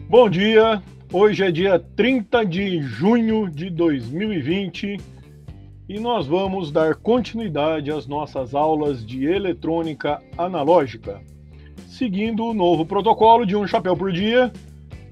Bom dia, hoje é dia 30 de junho de 2020 e nós vamos dar continuidade às nossas aulas de eletrônica analógica, seguindo o novo protocolo de um chapéu por dia.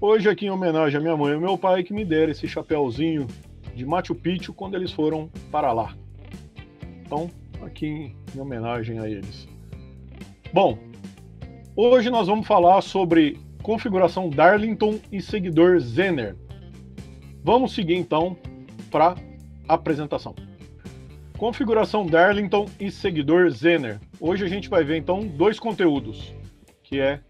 Hoje aqui em homenagem à minha mãe e ao meu pai que me deram esse chapéuzinho de Machu Picchu quando eles foram para lá. Então, aqui em homenagem a eles. Bom, hoje nós vamos falar sobre configuração Darlington e seguidor Zener. Vamos seguir então para a apresentação. Configuração Darlington e seguidor Zener. Hoje a gente vai ver então dois conteúdos, que é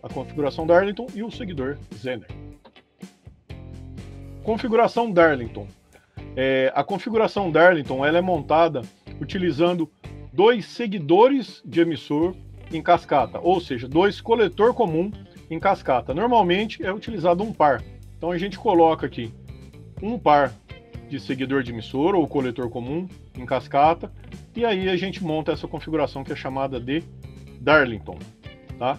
a configuração Darlington e o seguidor Zener. Configuração Darlington. A configuração Darlington ela é montada utilizando dois seguidores de emissor em cascata, ou seja, dois coletor comum em cascata. Normalmente é utilizado um par. Então a gente coloca aqui um par de seguidor de emissor ou coletor comum em cascata e aí a gente monta essa configuração que é chamada de Darlington, tá?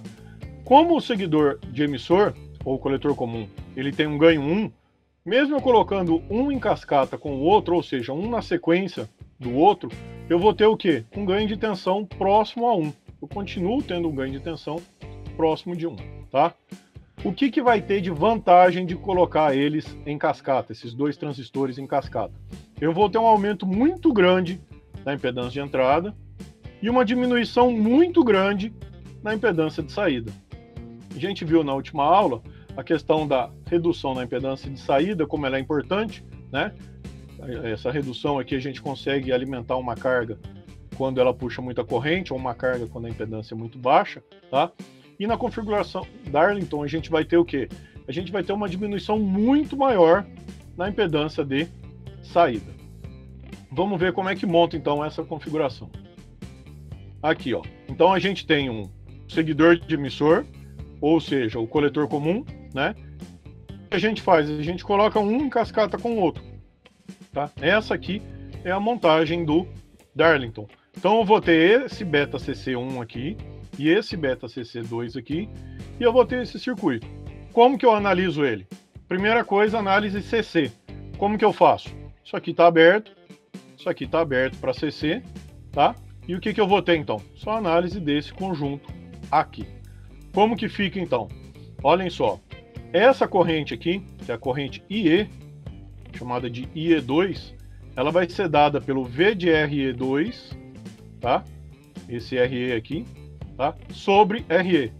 Como o seguidor de emissor ou coletor comum, ele tem um ganho 1, mesmo eu colocando um em cascata com o outro, ou seja, um na sequência do outro, eu vou ter o quê? Um ganho de tensão próximo a 1. Eu continuo tendo um ganho de tensão próximo de 1, tá? O que vai ter de vantagem de colocar eles em cascata, esses dois transistores em cascata? Eu vou ter um aumento muito grande na impedância de entrada e uma diminuição muito grande na impedância de saída. A gente viu na última aula a questão da redução na impedância de saída, como ela é importante, né? Essa redução aqui a gente consegue alimentar uma carga quando ela puxa muita corrente, ou uma carga quando a impedância é muito baixa, tá? E na configuração Darlington a gente vai ter o quê? A gente vai ter uma diminuição muito maior na impedância de saída. Vamos ver como é que monta então essa configuração. Aqui, ó. Então a gente tem um seguidor de emissor, ou seja, o coletor comum, né? O que a gente faz? A gente coloca um em cascata com o outro, tá? Essa aqui é a montagem do Darlington. Então eu vou ter esse beta CC1 aqui e esse beta CC2 aqui e eu vou ter esse circuito. Como que eu analiso ele? Primeira coisa, análise CC. Como que eu faço? Isso aqui está aberto, isso aqui está aberto para CC, tá? E o que eu vou ter então? Só análise desse conjunto aqui. Como que fica então? Olhem só, essa corrente aqui, que é a corrente IE, chamada de IE2, ela vai ser dada pelo V de RE2, tá? Esse RE aqui, tá? Sobre RE.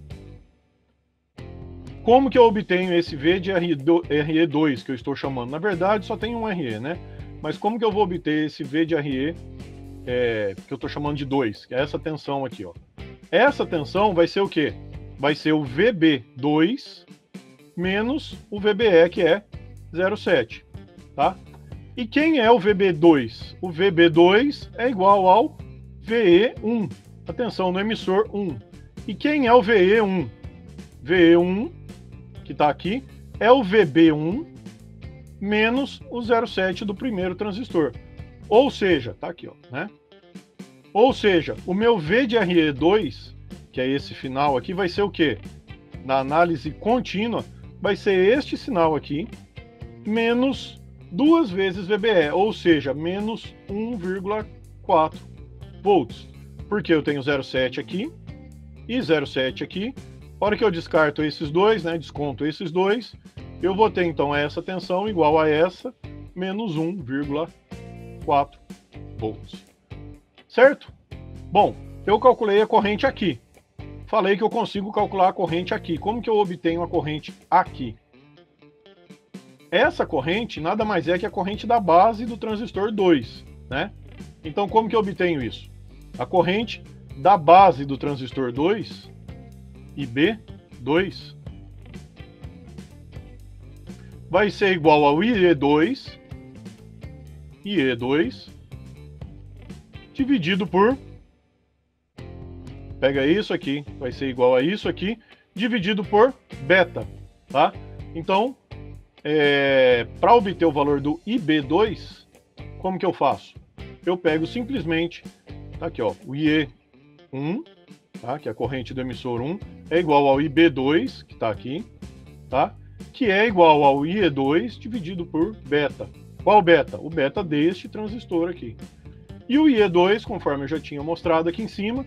Como que eu obtenho esse V de RE2 que eu estou chamando? Na verdade, só tem um RE, né? Mas como que eu vou obter esse V de RE que eu estou chamando de 2? Que é essa tensão aqui, ó. Essa tensão vai ser o quê? Vai ser o VB2 menos o VBE, que é 0,7, tá? E quem é o VB2? O VB2 é igual ao VE1, a tensão no emissor 1. E quem é o VE1? VE1, que está aqui, é o VB1 menos o 0,7 do primeiro transistor. Ou seja, tá aqui, ó, né? Ou seja, o meu V de RE2, que é esse final aqui, vai ser o quê? Na análise contínua, vai ser este sinal aqui, menos 2 vezes VBE, ou seja, menos 1,4 volts. Porque eu tenho 0,7 aqui e 0,7 aqui. A hora que eu descarto esses dois, né, desconto esses dois, eu vou ter então essa tensão igual a essa, menos 1,4 volts. Certo? Bom, eu calculei a corrente aqui. Falei que eu consigo calcular a corrente aqui. Como que eu obtenho a corrente aqui? Essa corrente nada mais é que a corrente da base do transistor 2, né? Então como que eu obtenho isso? A corrente da base do transistor 2, IB2, vai ser igual ao IE2 dividido por... Pega isso aqui, vai ser igual a isso aqui, dividido por beta, tá? Então, para obter o valor do IB2, como que eu faço? eu pego simplesmente, tá aqui, ó, o IE1, tá, que é a corrente do emissor 1, é igual ao IB2, que está aqui, tá, que é igual ao IE2 dividido por beta. Qual beta? O beta deste transistor aqui. E o IE2, conforme eu já tinha mostrado aqui em cima,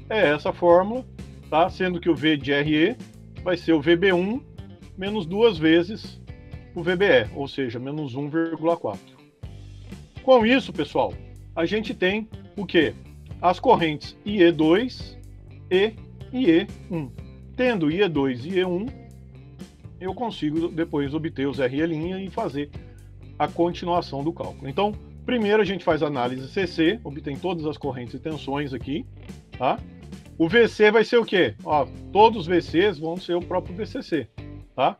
é essa fórmula, tá? Sendo que o V de RE vai ser o VB1 menos 2 vezes o VBE, ou seja, menos 1,4. Com isso, pessoal, a gente tem o quê? As correntes IE2 e IE1. Tendo IE2 e IE1, eu consigo depois obter os RE' e fazer a continuação do cálculo. Então, primeiro a gente faz a análise CC, obtém todas as correntes e tensões aqui, tá? O VC vai ser o quê? Ó, todos os VCs vão ser o próprio VCC, tá?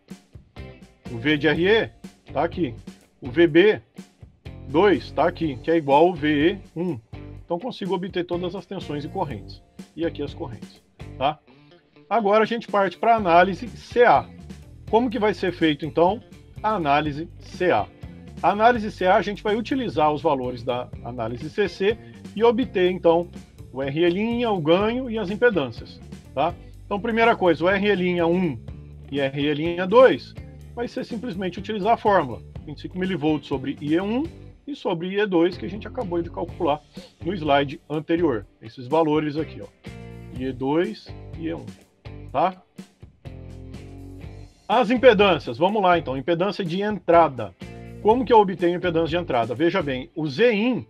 O V de RE tá aqui. O VB2 tá aqui, que é igual ao VE1. Então consigo obter todas as tensões e correntes. E aqui as correntes, tá? Agora a gente parte para a análise CA. Como que vai ser feito então a análise CA? A análise CA a gente vai utilizar os valores da análise CC e obter então o RE', o ganho e as impedâncias, tá? Então primeira coisa, o RE'1 e RE'2 vai ser simplesmente utilizar a fórmula 25 mV sobre IE1 e sobre IE2 que a gente acabou de calcular no slide anterior. Esses valores aqui, ó, IE2 e IE1, tá? As impedâncias, vamos lá então, impedância de entrada. Como que eu obtenho impedância de entrada? Veja bem, o Zin,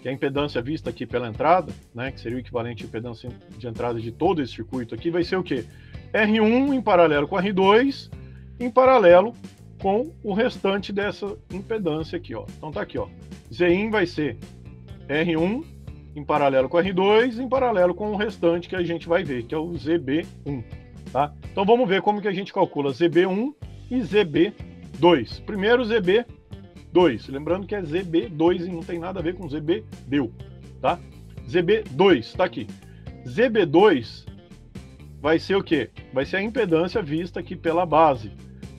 que é a impedância vista aqui pela entrada, né, que seria o equivalente à impedância de entrada de todo esse circuito aqui, vai ser o quê? R1 em paralelo com R2, em paralelo com o restante dessa impedância aqui, ó. Então tá aqui, ó. Zin vai ser R1 em paralelo com R2, em paralelo com o restante que a gente vai ver, que é o ZB1, tá? Então vamos ver como que a gente calcula ZB1 e ZB2. Primeiro ZB2, lembrando que é ZB2 e não tem nada a ver com ZB-deu, tá? ZB2, tá aqui. ZB2 vai ser o quê? Vai ser a impedância vista aqui pela base.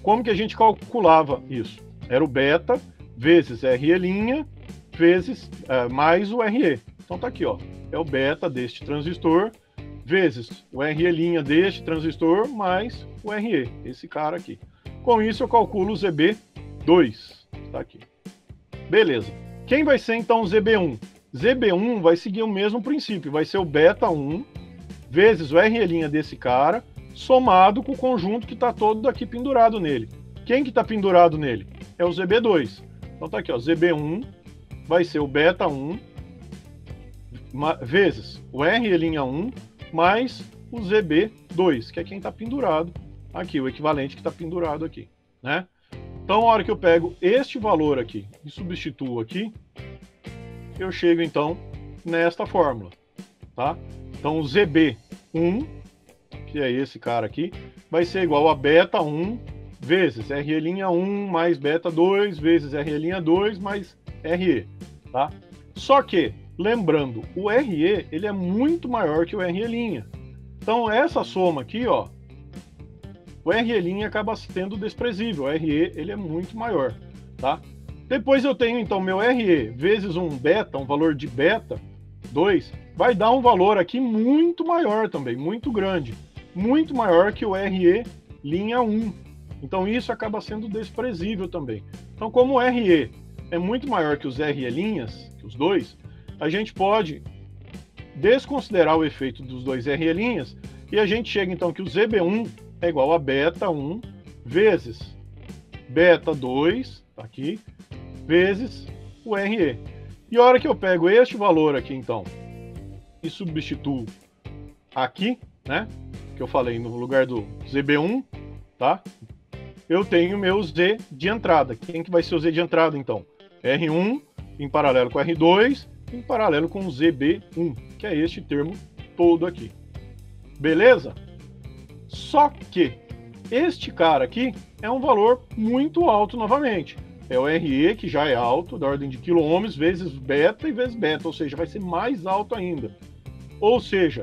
Como que a gente calculava isso? Era o beta vezes RE' vezes mais o RE. Então tá aqui, ó. É o beta deste transistor vezes o RE' deste transistor mais o RE, esse cara aqui. Com isso eu calculo o ZB2, tá aqui. Beleza. Quem vai ser então o ZB1? ZB1 vai seguir o mesmo princípio, vai ser o beta 1 vezes o RE' desse cara, somado com o conjunto que está todo aqui pendurado nele. Quem que está pendurado nele? É o ZB2. Então tá aqui, ó, ZB1 vai ser o beta 1 vezes o RE'1 mais o ZB2, que é quem está pendurado aqui, o equivalente que está pendurado aqui, né? Então, a hora que eu pego este valor aqui e substituo aqui, eu chego então nesta fórmula, tá? Então, o ZB1, que é esse cara aqui, vai ser igual a beta 1 vezes RE'1 mais beta 2 vezes RE'2 mais RE, tá? Só que, lembrando, o RE ele é muito maior que o RE'. Então, essa soma aqui, ó, o RE' acaba sendo desprezível, o RE ele é muito maior, tá? Depois eu tenho então meu RE vezes um beta, um valor de beta 2, vai dar um valor aqui muito maior também, muito grande, muito maior que o RE'1. Então isso acaba sendo desprezível também. Então como o RE é muito maior que os RE', que os dois, a gente pode desconsiderar o efeito dos dois RE' e a gente chega então que o ZB1 é igual a beta 1 vezes beta 2, tá aqui, vezes o RE. E a hora que eu pego este valor aqui, então, e substituo aqui, né, que eu falei no lugar do ZB1, tá, eu tenho meu Z de entrada. Quem que vai ser o Z de entrada, então? R1 em paralelo com R2, em paralelo com o ZB1, que é este termo todo aqui. Beleza? Só que este cara aqui é um valor muito alto novamente. É o RE, que já é alto, da ordem de quilômetros, vezes beta e vezes beta, ou seja, vai ser mais alto ainda. Ou seja,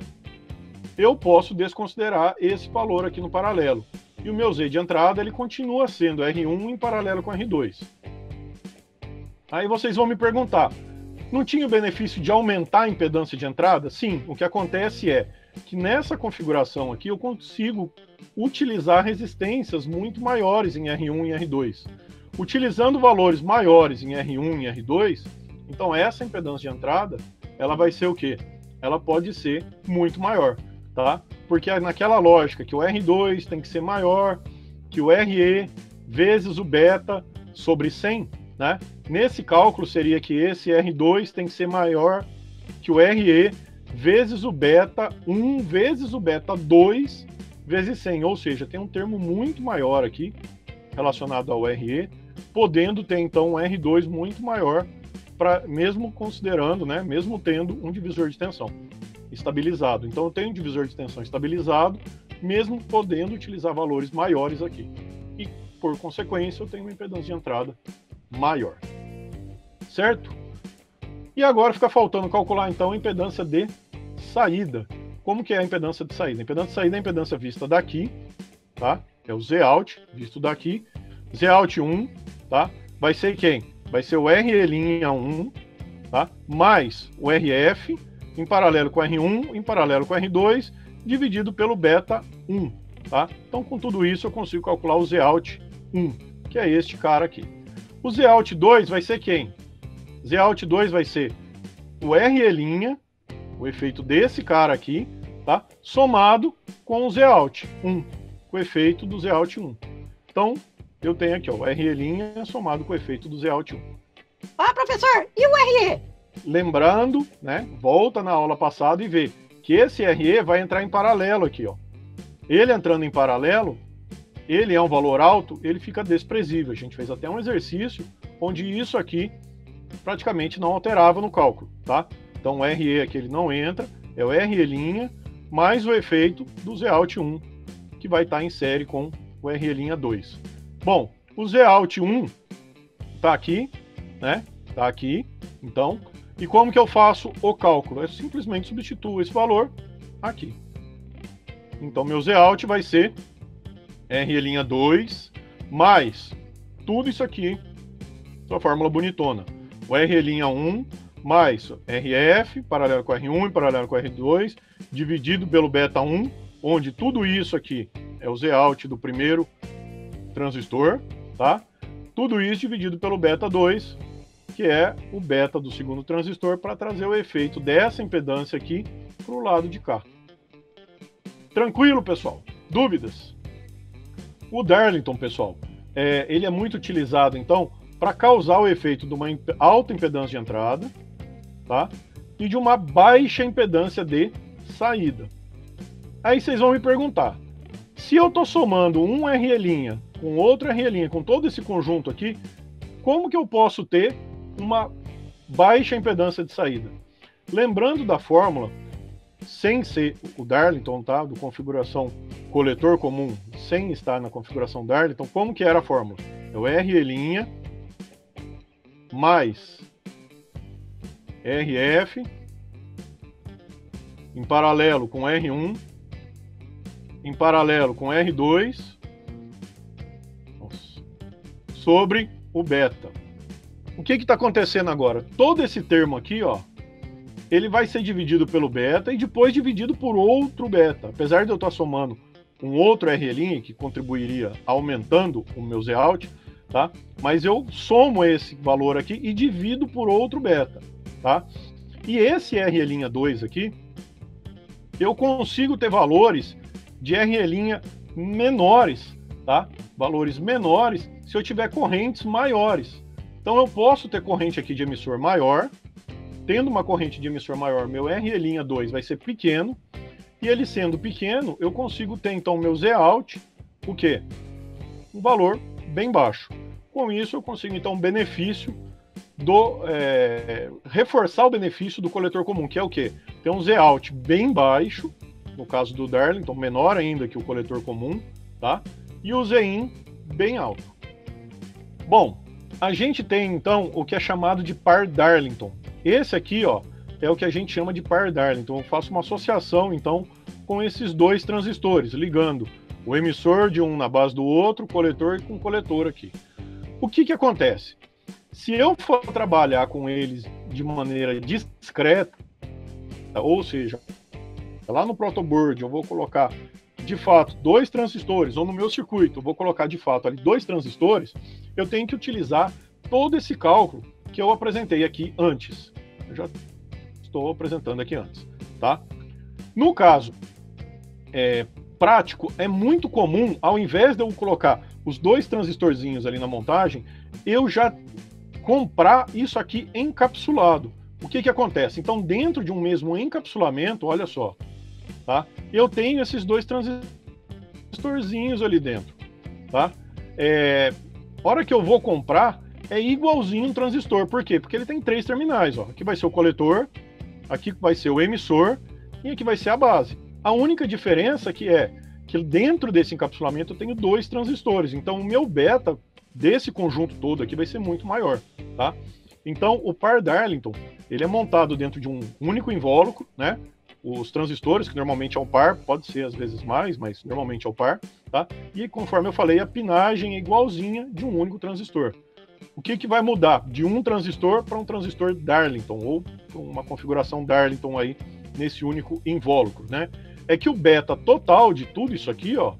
eu posso desconsiderar esse valor aqui no paralelo. E o meu Z de entrada, ele continua sendo R1 em paralelo com R2. Aí vocês vão me perguntar, Não tinha o benefício de aumentar a impedância de entrada? Sim, o que acontece é que nessa configuração aqui eu consigo utilizar resistências muito maiores em R1 e R2. Utilizando valores maiores em R1 e R2, então essa impedância de entrada, ela vai ser o quê? Ela pode ser muito maior, tá? Porque naquela lógica que o R2 tem que ser maior que o RE vezes o beta sobre 100, né? Nesse cálculo seria que esse R2 tem que ser maior que o RE vezes o beta 1 vezes o beta 2 vezes 100, ou seja, tem um termo muito maior aqui relacionado ao RE, podendo ter então um R2 muito maior, mesmo considerando, né, mesmo tendo um divisor de tensão estabilizado. Então eu tenho um divisor de tensão estabilizado, mesmo podendo utilizar valores maiores aqui. E, por consequência, eu tenho uma impedância de entrada maior. Certo? E agora fica faltando calcular, então, a impedância de saída. Como que é a impedância de saída? A impedância de saída é a impedância vista daqui, tá? É o Zout, visto daqui. Zout 1, tá? Vai ser quem? Vai ser o RE'1, tá? Mais o RF, em paralelo com R1, em paralelo com R2, dividido pelo beta 1, tá? Então, com tudo isso, eu consigo calcular o Zout 1, que é este cara aqui. O Zout 2 vai ser quem? Zout 2 vai ser o RE', o efeito desse cara aqui, tá? Somado com o Zout 1, com o efeito do Zout 1. Então, eu tenho aqui, ó, o RE' somado com o efeito do Zout 1. Ah, professor, e o RE? Lembrando, né, volta na aula passada e vê que esse RE vai entrar em paralelo aqui, ó. Ele entrando em paralelo, ele é um valor alto, ele fica desprezível. A gente fez até um exercício onde isso aqui praticamente não alterava no cálculo, tá? Então o RE aqui ele não entra, é o RE' mais o efeito do Zout 1, que vai estar em série com o RE'2. Bom, o Zout 1 tá aqui, né? Tá aqui, então. E como que eu faço o cálculo? Eu simplesmente substituo esse valor aqui. Então meu Zout vai ser RE'2 mais tudo isso aqui, sua fórmula bonitona. O RE'1 mais RF, paralelo com R1 e paralelo com R2, dividido pelo beta 1, onde tudo isso aqui é o Zout do primeiro transistor, tá? Tudo isso dividido pelo beta 2, que é o beta do segundo transistor, para trazer o efeito dessa impedância aqui para o lado de cá. Tranquilo, pessoal? Dúvidas? O Darlington, pessoal, ele é muito utilizado, então, para causar o efeito de uma alta impedância de entrada, tá? E de uma baixa impedância de saída. Aí vocês vão me perguntar, se eu estou somando um RE' com outro RE', com todo esse conjunto aqui, como que eu posso ter uma baixa impedância de saída? Lembrando da fórmula, sem ser o Darlington, tá? Do configuração coletor comum, sem estar na configuração Darlington, como que era a fórmula? É o RE' mais RF em paralelo com R1 em paralelo com R2 sobre o beta. O que está acontecendo agora? Todo esse termo aqui, ó, ele vai ser dividido pelo beta e depois dividido por outro beta. Apesar de eu estar somando um outro RE' que contribuiria aumentando o meu Zout, tá? Mas eu somo esse valor aqui e divido por outro beta, tá? E esse RE'2 aqui, eu consigo ter valores de RE' menores, tá? Valores menores se eu tiver correntes maiores. Então eu posso ter corrente aqui de emissor maior. Tendo uma corrente de emissor maior, meu RE'2 vai ser pequeno, e ele sendo pequeno, eu consigo ter então meu Zout, o quê? Um valor bem baixo. Com isso eu consigo então um benefício reforçar o benefício do coletor comum, que é o quê? Ter um Zout bem baixo, no caso do Darlington, menor ainda que o coletor comum, tá? E o Zin bem alto. Bom, a gente tem então o que é chamado de par Darlington. Esse aqui, ó, é o que a gente chama de par Darlington. Eu faço uma associação, então, com esses dois transistores, ligando o emissor de um na base do outro, coletor com coletor aqui. O que que acontece? Se eu for trabalhar com eles de maneira discreta, ou seja, lá no protoboard eu vou colocar de fato 2 transistores, ou no meu circuito eu vou colocar de fato ali 2 transistores, eu tenho que utilizar todo esse cálculo que eu apresentei aqui antes. Eu já estou apresentando aqui antes, tá? No caso prático, é muito comum, ao invés de eu colocar os 2 transistorzinhos ali na montagem, eu já comprar isso aqui encapsulado. O que que acontece? Então, dentro de um mesmo encapsulamento, olha só, tá? Eu tenho esses 2 transistorzinhos ali dentro, tá? Hora que eu vou comprar, é igualzinho um transistor. Por quê? Porque ele tem 3 terminais, ó. Aqui vai ser o coletor, aqui vai ser o emissor e aqui vai ser a base. A única diferença que é que dentro desse encapsulamento eu tenho 2 transistores. Então, o meu beta desse conjunto todo aqui vai ser muito maior, tá? Então, o par Darlington, ele é montado dentro de um único invólucro, né? Os transistores, que normalmente é o par, pode ser às vezes mais, mas normalmente é o par, tá? E conforme eu falei, a pinagem é igualzinha de um único transistor. O que que vai mudar de um transistor para um transistor Darlington, ou uma configuração Darlington aí nesse único invólucro, né? É que o beta total de tudo isso aqui, ó,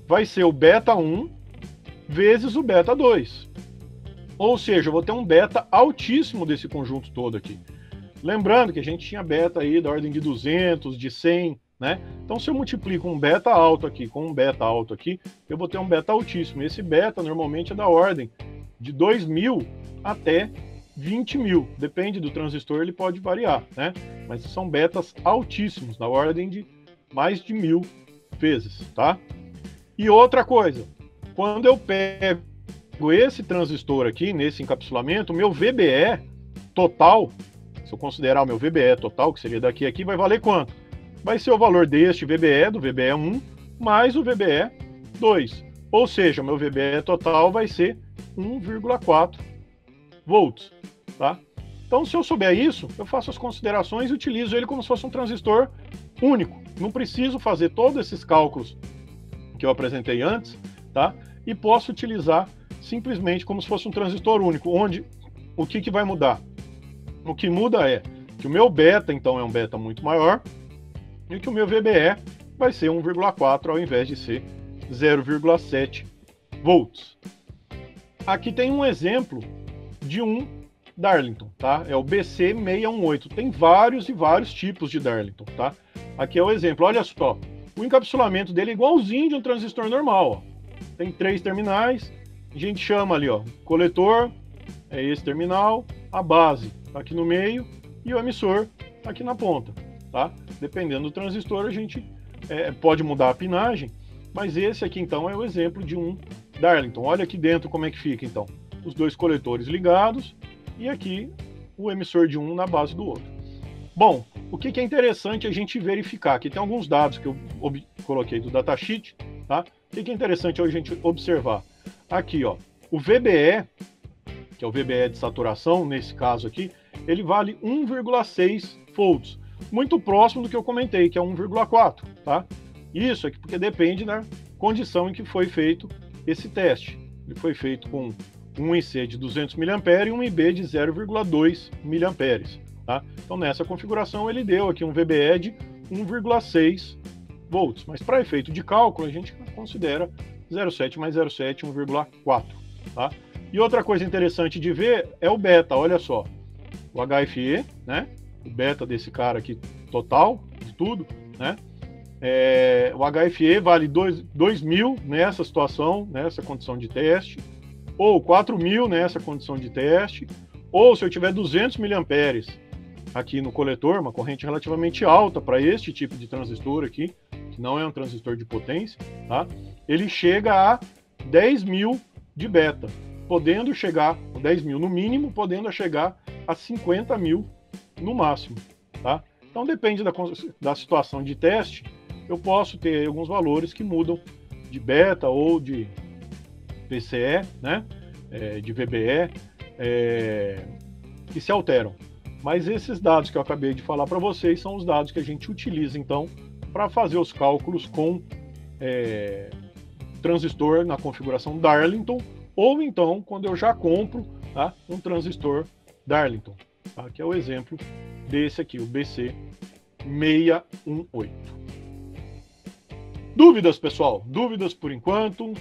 vai ser o beta 1 vezes o beta 2. Ou seja, eu vou ter um beta altíssimo desse conjunto todo aqui. Lembrando que a gente tinha beta aí da ordem de 200, de 100, né? Então, se eu multiplico um beta alto aqui com um beta alto aqui, eu vou ter um beta altíssimo. Esse beta normalmente é da ordem de 2.000 até 20.000. Depende do transistor, ele pode variar, né? Mas são betas altíssimos, na ordem de mais de 1.000 vezes, tá? E outra coisa, quando eu pego esse transistor aqui, nesse encapsulamento, o meu VBE total, se eu considerar o meu VBE total, que seria daqui a aqui, vai valer quanto? Vai ser o valor deste VBE, do VBE 1, mais o VBE 2. Ou seja, o meu VBE total vai ser 1,4 volts, tá? Então, se eu souber isso, eu faço as considerações e utilizo ele como se fosse um transistor único. Não preciso fazer todos esses cálculos que eu apresentei antes, tá? E posso utilizar simplesmente como se fosse um transistor único, onde o que vai mudar? O que muda é que o meu beta, então, é um beta muito maior e que o meu VBE vai ser 1,4 ao invés de ser 0,7 volts. Aqui tem um exemplo de um Darlington, tá? É o BC618. Tem vários e vários tipos de Darlington, tá? Aqui é o exemplo. Olha só, o encapsulamento dele é igualzinho de um transistor normal, ó. Tem 3 terminais, a gente chama ali, ó, coletor, é esse terminal, a base aqui no meio e o emissor aqui na ponta, tá? Dependendo do transistor, a gente pode mudar a pinagem, mas esse aqui, então, é o exemplo de um Darlington. Olha aqui dentro como é que fica, então. Os 2 coletores ligados e aqui o emissor de um na base do outro. Bom, o que é interessante a gente verificar? Aqui tem alguns dados que eu coloquei do datasheet, tá? O que é interessante a gente observar? Aqui, ó, o VBE, que é o VBE de saturação, nesse caso aqui, ele vale 1,6 volts, muito próximo do que eu comentei, que é 1,4, tá? Isso aqui porque depende da condição em que foi feito esse teste. Ele foi feito com um IC de 200 mA e um IB de 0,2 mA, tá? Então, nessa configuração, ele deu aqui um VBE de 1,6 volts, mas para efeito de cálculo, a gente considera 0,7 mais 0,7, 1,4, tá? E outra coisa interessante de ver é o beta, olha só, o HFE, né? O beta desse cara aqui, total, de tudo, né? O HFE vale 2.000 nessa situação, nessa condição de teste, ou 4.000 nessa condição de teste, ou se eu tiver 200 mA aqui no coletor, uma corrente relativamente alta para este tipo de transistor aqui, que não é um transistor de potência, tá? Ele chega a 10.000 de beta, podendo chegar, 10.000 no mínimo, podendo chegar a 50.000 no máximo, tá? Então depende da situação de teste, eu posso ter alguns valores que mudam de beta ou de PCE, né? De VBE, que se alteram. Mas esses dados que eu acabei de falar para vocês são os dados que a gente utiliza, então, para fazer os cálculos com transistor na configuração Darlington, ou então, quando eu já compro tá? Um transistor Darlington, tá? Que é o exemplo desse aqui, o BC618. Dúvidas, pessoal? Dúvidas por enquanto?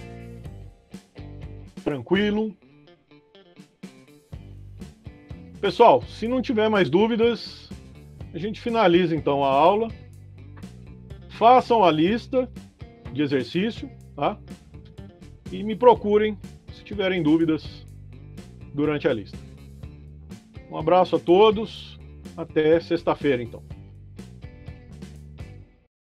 Tranquilo? Pessoal, se não tiver mais dúvidas, a gente finaliza então a aula. Façam a lista de exercício, tá? E me procurem se tiverem dúvidas durante a lista. Um abraço a todos, até sexta-feira então.